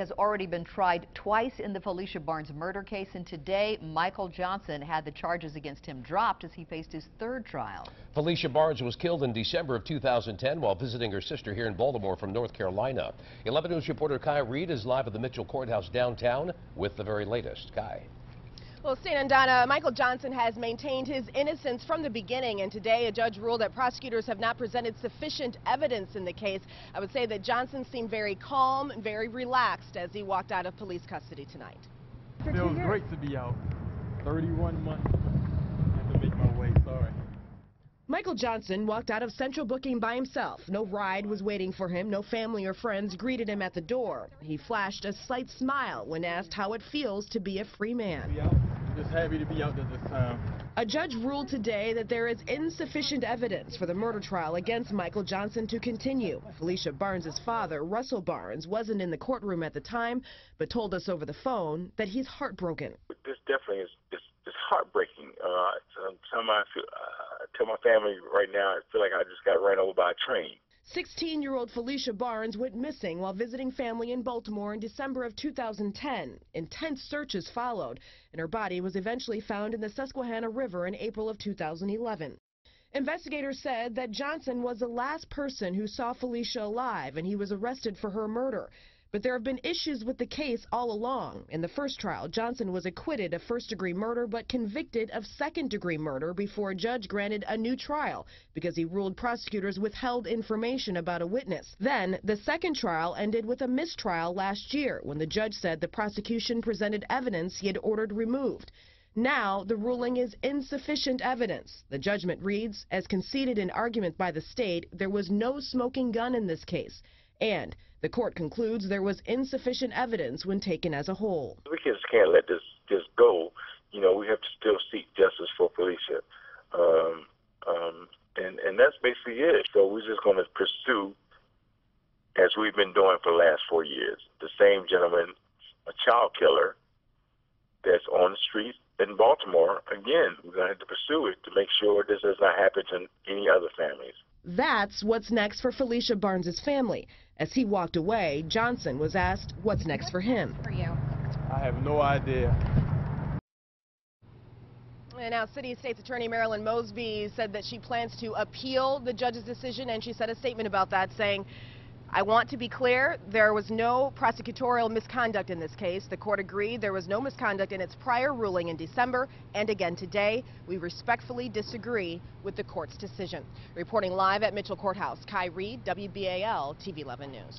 has already been tried twice in the Felicia Barnes murder case, and today Michael Johnson had the charges against him dropped as he faced his third trial. Felicia Barnes was killed in December of 2010 while visiting her sister here in Baltimore from North Carolina. 11 News reporter Kai Reed is live at the Mitchell Courthouse downtown with the very latest. Kai. Well, Stan and Donna, Michael Johnson has maintained his innocence from the beginning, and today a judge ruled that prosecutors have not presented sufficient evidence in the case. I would say that Johnson seemed very calm and very relaxed as he walked out of police custody tonight. It feels great to be out. 31 months. I had to make my way, sorry. Michael Johnson walked out of central booking by himself. No ride was waiting for him. No family or friends greeted him at the door. He flashed a slight smile when asked how it feels to be a free man. Just happy to be out there this time. A judge ruled today that there is insufficient evidence for the murder trial against Michael Johnson to continue. Felicia Barnes' father, Russell Barnes, wasn't in the courtroom at the time, but told us over the phone that he's heartbroken. This definitely is heartbreaking. Tell my family right now, I feel like I just got ran over by a train. 16-year-old Felicia Barnes went missing while visiting family in Baltimore in December of 2010. Intense searches followed, and her body was eventually found in the Susquehanna River in April of 2011. Investigators said that Johnson was the last person who saw Felicia alive, and he was arrested for her murder. But there have been issues with the case all along. In the first trial, Johnson was acquitted of first-degree murder but convicted of second-degree murder before a judge granted a new trial because he ruled prosecutors withheld information about a witness. Then, the second trial ended with a mistrial last year when the judge said the prosecution presented evidence he had ordered removed. Now, the ruling is insufficient evidence. The judgment reads, as conceded in argument by the state, there was no smoking gun in this case. And the court concludes there was insufficient evidence when taken as a whole. We just can't let this go. You know, we have to still seek justice for Felicia. And that's basically it. So we're just going to pursue, as we've been doing for the last 4 years, the same gentleman, a child killer, that's on the streets in Baltimore. Again, we're going to have to pursue it to make sure this does not happen to any other families. That's what's next for Felicia Barnes' family. As he walked away, Johnson was asked what's next for him. I have no idea. And now City State's Attorney Marilyn Mosby said that she plans to appeal the judge's decision, and she said a statement about that saying, I want to be clear, there was no prosecutorial misconduct in this case. The court agreed there was no misconduct in its prior ruling in December, and again today. We respectfully disagree with the court's decision. Reporting live at Mitchell Courthouse, Kai Reed, WBAL TV 11 News.